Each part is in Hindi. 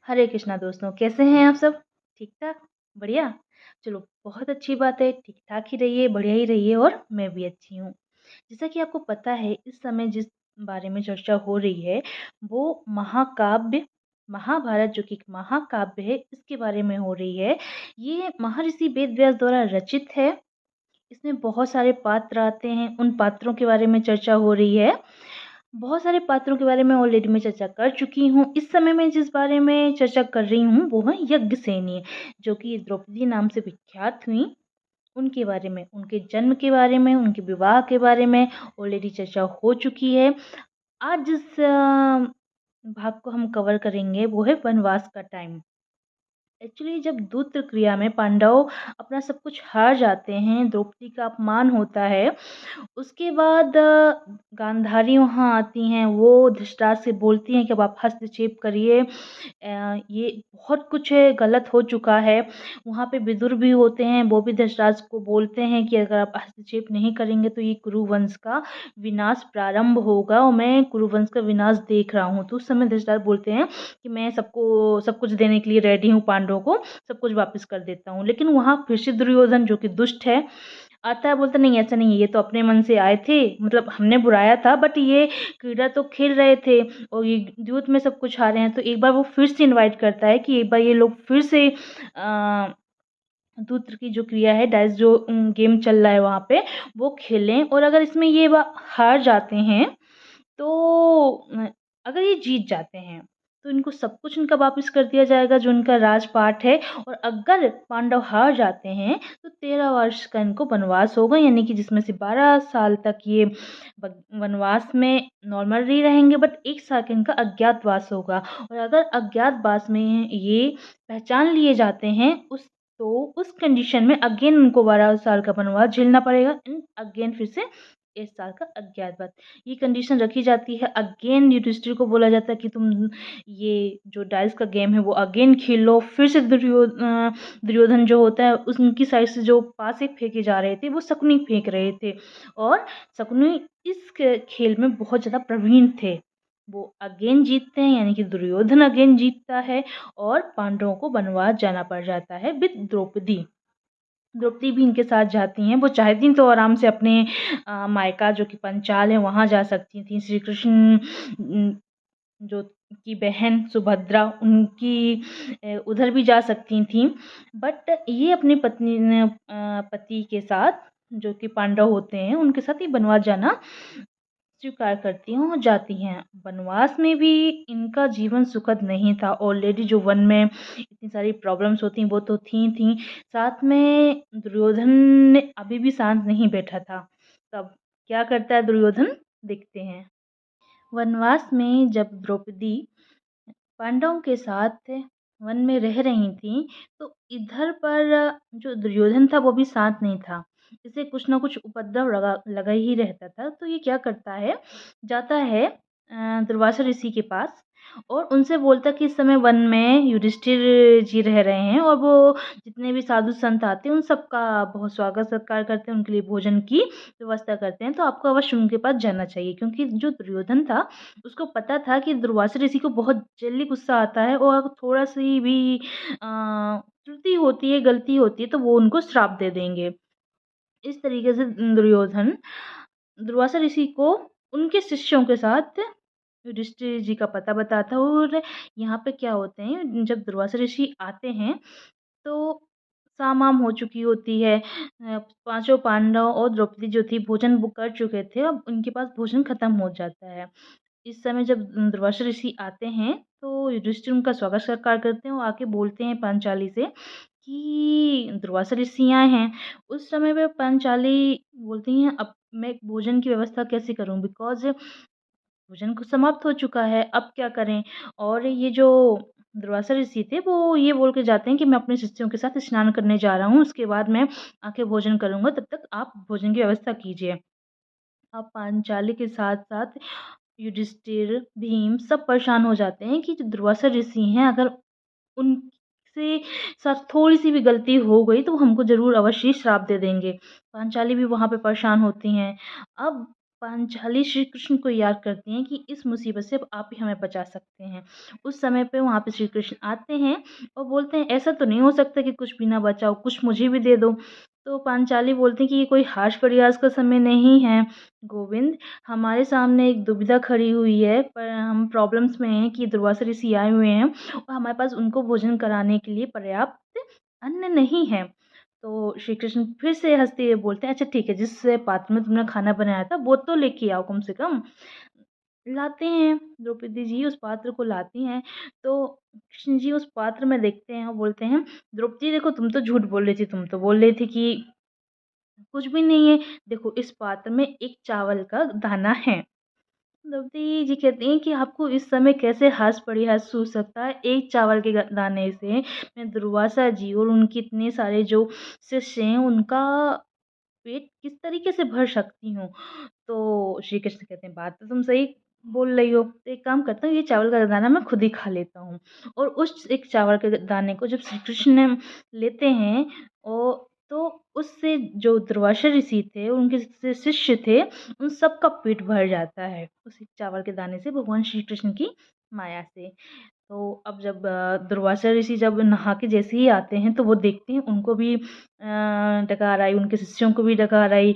हरे कृष्णा दोस्तों, कैसे हैं आप सब? ठीक-ठाक? बढ़िया? चलो बहुत अच्छी बात है, ठीक-ठाक ही रहिए, बढ़िया ही रहिए और मैं भी अच्छी हूँ। जैसा कि आपको पता है इस समय जिस बारे में चर्चा हो रही है, वो महाकाव्य महाभारत जो कि एक महाकाव्य है, इसके बारे में हो रही है। ये महर्षि वेद व्यास द्वारा रचित है। इसमें बहुत सारे पात्र आते हैं, उन पात्रों के बारे में चर्चा हो रही है। बहुत सारे पात्रों के बारे में ऑलरेडी मैं चर्चा कर चुकी हूँ। इस समय मैं जिस बारे में चर्चा कर रही हूँ वो है यज्ञसेनी, जो कि द्रौपदी नाम से विख्यात हुईं। उनके बारे में, उनके जन्म के बारे में, उनके विवाह के बारे में ऑलरेडी चर्चा हो चुकी है। आज जिस भाग को हम कवर करेंगे वो है वनवास का टाइम। एक्चुअली जब दूत्र क्रिया में पांडव अपना सब कुछ हार जाते हैं, द्रौपदी का अपमान होता है, उसके बाद गांधारी वहाँ आती हैं, वो धृतराष्ट्र से बोलती हैं कि अब आप हस्तक्षेप करिए। ये बहुत कुछ गलत हो चुका है। वहाँ पे विदुर भी होते हैं, वो भी धृतराष्ट्र को बोलते हैं कि अगर आप हस्तक्षेप नहीं करेंगे तो ये कुरुवंश का विनाश प्रारंभ होगा और मैं कुरुवंश का विनाश देख रहा हूँ। तो उस समय धृतराष्ट्र बोलते हैं कि मैं सबको सब कुछ देने के लिए रेडी हूँ, पांडवों को सब कुछ वापस कर देता हूँ। लेकिन वहाँ फिर से दुर्योधन जो कि दुष्ट है, आता है, बोलता नहीं ऐसा नहीं है, ये तो अपने मन से आए थे, मतलब हमने बुलाया था बट ये क्रीड़ा तो खेल रहे थे और ये युद्ध में सब कुछ हारे हैं। तो एक बार वो फिर से इनवाइट करता है कि एक बार ये लोग फिर से दूत्र की जो क्रिया है, डाइस जो गेम चल रहा है वहाँ पे वो खेलें, और अगर इसमें ये हार जाते हैं तो अगर ये जीत जाते हैं तो इनको सब कुछ इनका वापस कर दिया जाएगा जो इनका राजपाट है। और अगर पांडव हार जाते हैं तो 13 वर्ष का इनको वनवास होगा, यानी कि जिसमें से 12 साल तक ये वनवास में नॉर्मली रहेंगे बट 1 साल का इनका अज्ञातवास होगा। और अगर अज्ञातवास में ये पहचान लिए जाते हैं उस कंडीशन में अगेन उनको 12 साल का वनवास झेलना पड़ेगा एंड अगेन फिर से 1 साल का अज्ञातवास। ये कंडीशन रखी जाती है। अगेन युधिष्ठिर को बोला जाता है कि तुम ये जो डाइस का गेम है वो अगेन खेलो। फिर से दुर्योधन जो होता है उनकी साइड से जो पासे फेंके जा रहे थे वो शकुनी फेंक रहे थे, और शकुनी इस खेल में बहुत ज़्यादा प्रवीण थे। वो अगेन जीतते हैं, यानी कि दुर्योधन अगेन जीतता है और पांडवों को वनवास जाना पड़ जाता है विद द्रौपदी। द्रौपदी भी इनके साथ जाती हैं। वो चाहती तो आराम से अपने मायका जो कि पंचाल है वहाँ जा सकती थीं। श्री कृष्ण जो की बहन सुभद्रा उनकी उधर भी जा सकती थीं, बट ये अपनी पति के साथ जो कि पांडव होते हैं उनके साथ ही वनवास जाना स्वीकार करती हैं और जाती हैं। वनवास में भी इनका जीवन सुखद नहीं था। ऑलरेडी जो वन में इतनी सारी प्रॉब्लम्स होती वो तो थी, साथ में दुर्योधन ने अभी भी शांत नहीं बैठा था। तब क्या करता है दुर्योधन, देखते हैं। वनवास में जब द्रौपदी पांडवों के साथ वन में रह रही थीं, तो इधर पर जो दुर्योधन था वो भी शांत नहीं था। इसे कुछ न कुछ उपद्रव लगा ही रहता था। तो ये क्या करता है, जाता है दुर्वासा ऋषि के पास और उनसे बोलता है कि इस समय वन में युधिष्ठिर जी रह रहे हैं और वो जितने भी साधु संत आते हैं उन सबका बहुत स्वागत सत्कार करते हैं, उनके लिए भोजन की व्यवस्था करते हैं। तो आपको अवश्य उनके पास जाना चाहिए, क्योंकि जो दुर्योधन था उसको पता था कि दुर्वासा ऋषि को बहुत जल्दी गुस्सा आता है और अगर थोड़ा-सी भी त्रुटि होती है, गलती होती है तो वो उनको श्राप दे देंगे। इस तरीके से दुर्योधन दुर्वासा ऋषि को उनके शिष्यों के साथ युधिष्ठिर जी का पता बताता है। और यहाँ पे क्या होते हैं, जब दुर्वासा ऋषि आते हैं तो शाम-वाम हो चुकी होती है। पाँचों पांडव और द्रौपदी जो थी भोजन वो कर चुके थे, अब उनके पास भोजन खत्म हो जाता है। इस समय जब दुर्वासा ऋषि आते हैं तो युधिष्ठिर उनका स्वागत सत्कार करते हैं और आके बोलते हैं पांचाली से कि दुर्वासा ऋषि आए हैं। उस समय पे पांचाली बोलती हैं अब मैं भोजन की व्यवस्था कैसे करूँ, बिकॉज़ भोजन को समाप्त हो चुका है, अब क्या करें? और ये जो दुर्वासा ऋषि थे वो ये बोल के जाते हैं कि मैं अपने शिष्यों के साथ स्नान करने जा रहा हूँ, उसके बाद मैं आके भोजन करूँगा, तब तक आप भोजन की व्यवस्था कीजिए। अब पांचाली के साथ-साथ युधिष्ठिर, भीम सब परेशान हो जाते हैं कि जो दुर्वासा ऋषि हैं, अगर उनसे साथ थोड़ी-सी भी गलती हो गई तो वो हमको ज़रूर अवश्य श्राप दे देंगे। पांचाली भी वहाँ पे परेशान होती हैं। अब पांचाली श्री कृष्ण को याद करती हैं कि इस मुसीबत से अब आप ही हमें बचा सकते हैं। उस समय पे वहाँ पे श्री कृष्ण आते हैं और बोलते हैं ऐसा तो नहीं हो सकता कि कुछ भी ना बचा हो, कुछ मुझे भी दे दो। तो पांचाली बोलती हैं कि ये कोई हास प्रयास का समय नहीं है गोविंद, हमारे सामने एक दुविधा खड़ी हुई है, पर हम प्रॉब्लम्स में हैं कि दुर्वासा ऋषि आए हुए हैं और हमारे पास उनको भोजन कराने के लिए पर्याप्त अन्न नहीं है। तो श्री कृष्ण फिर से हँसते हुए बोलते हैं, अच्छा ठीक है, जिस पात्र में तुमने खाना बनाया था वो तो लेके आओ कम से कम। लाते हैं, द्रौपदी जी उस पात्र को लाती हैं, तो कृष्ण जी उस पात्र में देखते हैं और बोलते हैं, द्रौपदी देखो तुम तो झूठ बोल रही थी, तुम तो बोल रही थी कि कुछ भी नहीं है, देखो इस पात्र में एक चावल का दाना है। द्रौपदी जी कहती हैं कि आपको इस समय कैसे हास-परिहास सूझ सकता है, एक चावल के दाने से मैं दुर्वासा जी और उनके इतने सारे जो शिष्य हैं उनका पेट किस तरीके से भर सकती हूँ। तो श्री कृष्ण कहते हैं बात तो तुम सही बोल रही हो, तो एक काम करता हूँ ये चावल का दाना मैं खुद ही खा लेता हूँ। और उस एक चावल के दाने को जब श्री कृष्ण लेते हैं और तो उससे जो दुर्वासा ऋषि थे उनके जो शिष्य थे उन सबका पेट भर जाता है उस एक चावल के दाने से, भगवान श्री कृष्ण की माया से। तो अब जब दुर्वासा ऋषि जब नहा के जैसे ही आते हैं तो वो देखते हैं उनको भी डकार आई, उनके शिष्यों को भी डकार आई।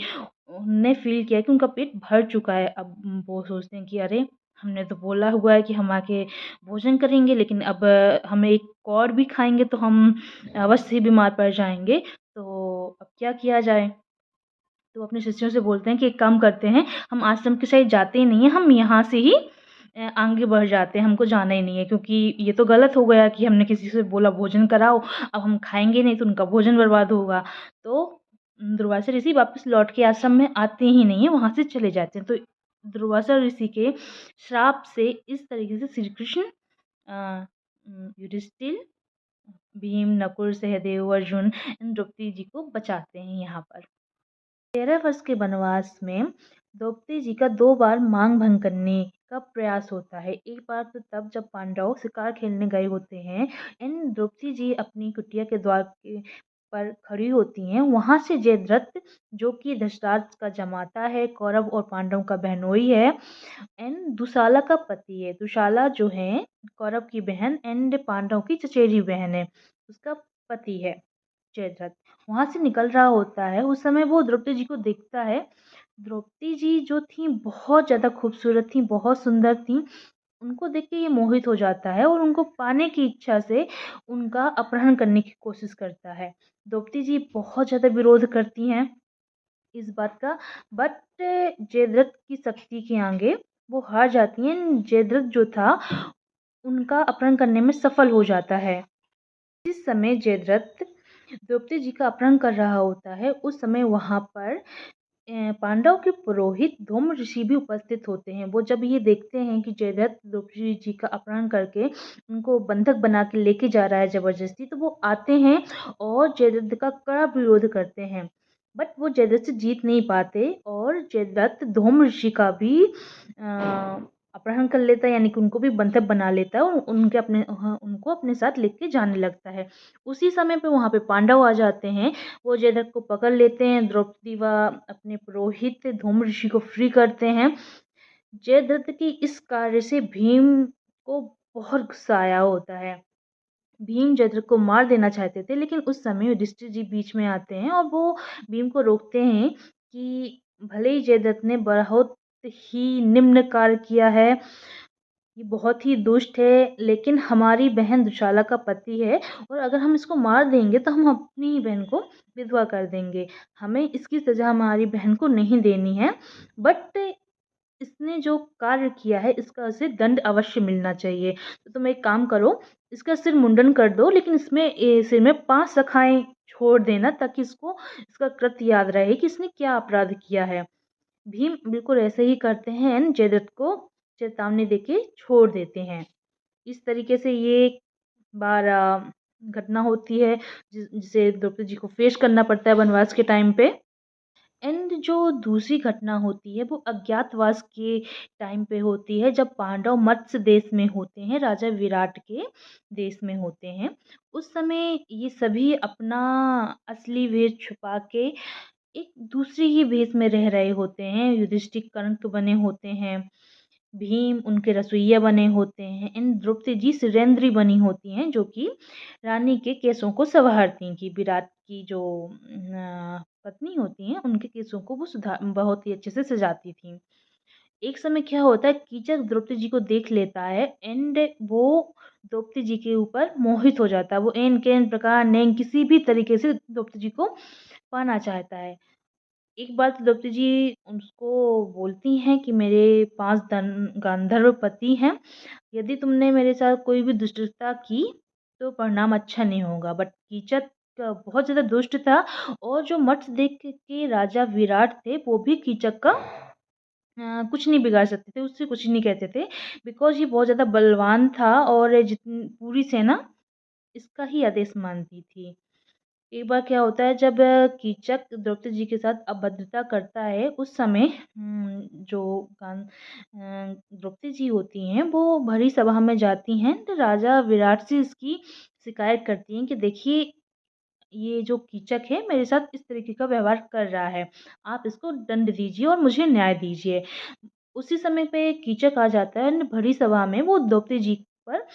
उन्होंने फ़ील किया कि उनका पेट भर चुका है। अब वो सोचते हैं कि अरे! हमने तो बोला हुआ है कि हम आके भोजन करेंगे, लेकिन अब हम एक और भी खाएँगे तो हम अवश्य ही बीमार पड़ जाएँगे। तो अब क्या किया जाए? तो अपने शिष्यों से बोलते हैं कि एक काम करते हैं, हम आश्रम की साइड जाते ही नहीं हैं, हम यहाँ से ही आगे बढ़ जाते हैं, हमको जाना ही नहीं है, क्योंकि ये तो गलत हो गया कि हमने किसी से बोला भोजन कराओ, अब हम खाएँगे नहीं तो उनका भोजन बर्बाद होगा। तो दुर्वासा ऋषि वापस लौट के आश्रम में आते ही नहीं हैं, वहाँ से चले जाते हैं। तो दुर्वासा ऋषि के श्राप से इस तरीके से श्री कृष्ण युधिष्ठिर, भीम, नकुल, सहदेव, अर्जुन इन द्रौपदी जी को बचाते हैं यहाँ पर। 13 वर्ष के वनवास में द्रौपदी जी का 2 बार मांग भंग करने का प्रयास होता है। एक बार तो तब जब पांडव शिकार खेलने गए होते हैं एंड द्रौपदी जी अपनी कुटिया के द्वार के पर खड़ी होती हैं। वहाँ से जयद्रथ, जो कि धृतराष्ट्र का जमाता है, कौरव और पांडव का बहनोई है एंड दुशाला का पति है। दुशाला जो है कौरव की बहन एंड पांडव की चचेरी बहन है, उसका पति है जयद्रथ। वहाँ से निकल रहा होता है, उस समय वो द्रौपदी जी को देखता है। द्रौपदी जी जो थीं बहुत ज़्यादा खूबसूरत थीं, बहुत सुंदर थीं। उनको देख के ये मोहित हो जाता है और उनको पाने की इच्छा से उनका अपहरण करने की कोशिश करता है। द्रौपदी जी बहुत ज़्यादा विरोध करती हैं इस बात का, बट जयद्रथ की शक्ति के आगे वो हार जाती हैं। जयद्रथ जो था उनका अपहरण करने में सफल हो जाता है। जिस समय जयद्रथ द्रौपदी जी का अपहरण कर रहा होता है, उस समय वहाँ पर पांडव के पुरोहित धूम्र ऋषि भी उपस्थित होते हैं। वो जब ये देखते हैं कि जयद्रथ द्रौपदी जी का अपहरण करके उनको बंधक बना के लेके जा रहा है ज़बरदस्ती, तो वो आते हैं और जयद्रथ का कड़ा विरोध करते हैं। बट वो जयद्रथ से जीत नहीं पाते और जयद्रथ धूम्र ऋषि का भी अपहरण कर लेता है, यानी कि उनको भी बंधक बना लेता है और उनको अपने साथ लेके जाने लगता है। उसी समय पे वहाँ पे पांडव आ जाते हैं। वो जयद्रथ को पकड़ लेते हैं, द्रौपदी व अपने पुरोहित धूम्र ऋषि को फ्री करते हैं। जयद्रथ की इस कार्य से भीम को बहुत गुस्सा आया होता है। भीम जयद्रथ को मार देना चाहते थे, लेकिन उस समय युधिष्ठिर जी बीच में आते हैं और वो भीम को रोकते हैं कि भले ही जयद्रथ ने बहुत ही निम्न कार्य किया है, ये बहुत ही दुष्ट है, लेकिन हमारी बहन दुशाला का पति है और अगर हम इसको मार देंगे तो हम अपनी ही बहन को विधवा कर देंगे। हमें इसकी सज़ा हमारी बहन को नहीं देनी है, बट इसने जो कार्य किया है इसका उसे दंड अवश्य मिलना चाहिए। तो तुम एक काम करो, इसका सिर मुंडन कर दो, लेकिन इसमें सिर में 5 शाखाएँ छोड़ देना ताकि इसको इसका कृत्य याद रहे कि इसने क्या अपराध किया है। भीम बिल्कुल ऐसे ही करते हैं एंड जयद्रथ को चेतावनी देके छोड़ देते हैं। इस तरीके से ये एक बार घटना होती है जिसे द्रौपदी जी को फेस करना पड़ता है वनवास के टाइम पे। एंड जो दूसरी घटना होती है वो अज्ञातवास के टाइम पे होती है, जब पांडव मत्स्य देश में होते हैं, राजा विराट के देश में होते हैं। उस समय ये सभी अपना असली वेश छुपा के एक दूसरे ही भेष में रह रहे होते हैं। युधिष्ठिर कंक बने होते हैं, भीम उनके रसोइया बने होते हैं, एंड द्रौपदी जी सुरेंद्री बनी होती हैं, जो कि रानी के केसों को संवारती हैं, कि विराट की जो पत्नी होती हैं उनके केसों को वो बहुत ही अच्छे से सजाती थी। एक समय क्या होता है, कीचक द्रौपदी जी को देख लेता है एंड वो द्रौपदी जी के ऊपर मोहित हो जाता है। वो एन केन प्रकार ने किसी भी तरीके से द्रौपदी जी को पाना चाहता है। एक बार तो द्रौपदी जी उसको बोलती हैं कि मेरे 5 गांधर्व पति हैं, यदि तुमने मेरे साथ कोई भी दुष्टता की तो परिणाम अच्छा नहीं होगा। बट कीचक बहुत ज़्यादा दुष्ट था, और जो मत्स्य देख के राजा विराट थे वो भी कीचक का कुछ नहीं बिगाड़ सकते थे, उससे कुछ नहीं कहते थे, बिकॉज़ ये बहुत ज़्यादा बलवान था और जितनी पूरी सेना इसका ही आदेश मानती थी। एक बार क्या होता है, जब कीचक द्रौपदी जी के साथ अभद्रता करता है, उस समय जो द्रौपदी जी होती हैं वो भरी सभा में जाती हैं, तो राजा विराट से इसकी शिकायत करती हैं कि देखिए ये जो कीचक है मेरे साथ इस तरीके का व्यवहार कर रहा है, आप इसको दंड दीजिए और मुझे न्याय दीजिए। उसी समय पे कीचक आ जाता है और भरी सभा में वो द्रौपदी जी पर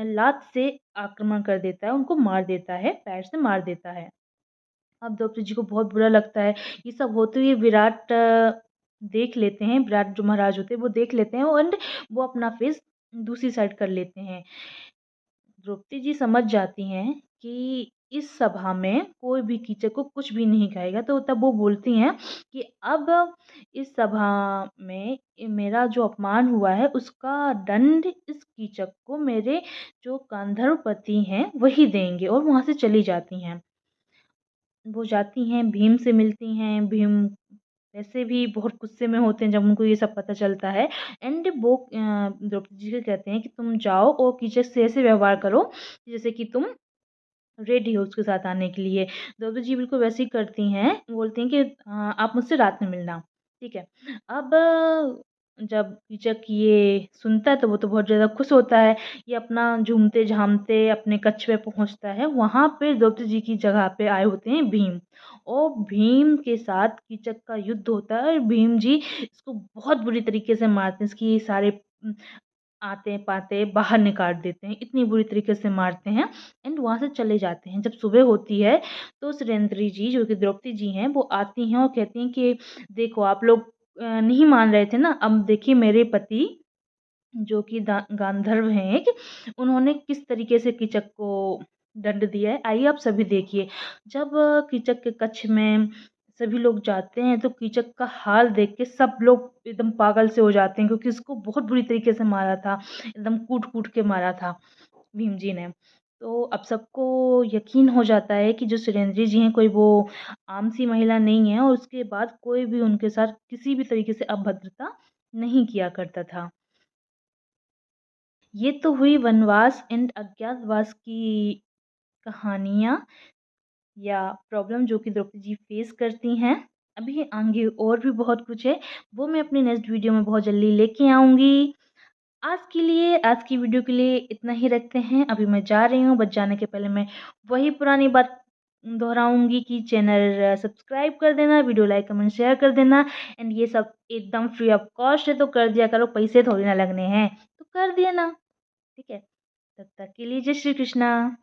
लात से आक्रमण कर देता है, उनको मार देता है, पैर से मार देता है। अब द्रौपदी जी को बहुत बुरा लगता है। ये सब होते हुए विराट देख लेते हैं, विराट जो महाराज होते हैं वो देख लेते हैं, एंड वो अपना फेस दूसरी साइड कर लेते हैं। द्रौपदी जी समझ जाती हैं कि इस सभा में कोई भी कीचक को कुछ भी नहीं कहेगा, तो तब वो बोलती हैं कि अब इस सभा में मेरा जो अपमान हुआ है उसका दंड इस कीचक को मेरे जो गांधर्व पति हैं वही देंगे, और वहाँ से चली जाती हैं। वो जाती हैं, भीम से मिलती हैं, भीम वैसे भी बहुत गुस्से में होते हैं जब उनको ये सब पता चलता है, एंड वो द्रौपदी जी को कहते हैं कि तुम जाओ और कीचक से ऐसे व्यवहार करो जैसे कि तुम रेडी हो उसके साथ आने के लिए। द्रौपदी जी बिल्कुल वैसे ही करती हैं, बोलती हैं कि आप मुझसे रात में मिलना, ठीक है। अब जब कीचक ये सुनता है तो वो तो बहुत ज़्यादा खुश होता है। ये अपना झूमते-झामते अपने कक्ष पे पहुँचता है। वहाँ पे द्रौपदी जी की जगह पे आए होते हैं भीम, और भीम के साथ कीचक का युद्ध होता है, और भीम जी इसको बहुत बुरी तरीके से मारते हैं। इसकी सारे आते-पाते बाहर निकाल देते हैं, इतनी बुरी तरीके से मारते हैं, एंड वहाँ से चले जाते हैं। जब सुबह होती है तो सुरेंद्री जी जो कि द्रौपदी जी हैं वो आती हैं और कहती हैं कि देखो आप लोग नहीं मान रहे थे ना, अब देखिए मेरे पति जो कि गांधर्व हैं एक, उन्होंने किस तरीके से कीचक को दंड दिया है, आइए आप सभी देखिए। जब कीचक के कक्ष में सभी लोग जाते हैं तो कीचक का हाल देख के सब लोग एकदम पागल से हो जाते हैं, क्योंकि उसको बहुत बुरी तरीके से मारा था, एकदम कूट-कूट के मारा था भीम जी ने। तो अब सबको यकीन हो जाता है कि जो सुरेंद्री जी हैं कोई वो आम सी महिला नहीं है, और उसके बाद कोई भी उनके साथ किसी भी तरीके से अभद्रता नहीं किया करता था। ये तो हुई वनवास एंड अज्ञातवास की कहानियाँ या प्रॉब्लम जो कि द्रौपदी जी फेस करती हैं। अभी आगे और भी बहुत कुछ है, वो मैं अपनी नेक्स्ट वीडियो में बहुत जल्दी लेके आऊँगी। आज की वीडियो के लिए इतना ही रखते हैं। अभी मैं जा रही हूँ, बस जाने के पहले मैं वही पुरानी बात दोहराऊँगी कि चैनल सब्सक्राइब कर देना, वीडियो लाइक, कमेंट, शेयर कर देना, एंड ये सब एकदम फ्री ऑफ कॉस्ट है, तो कर दिया करो, पैसे थोड़ी ना लगने हैं, तो कर दिया ना। ठीक है? तब तक के लिए जय श्री कृष्णा।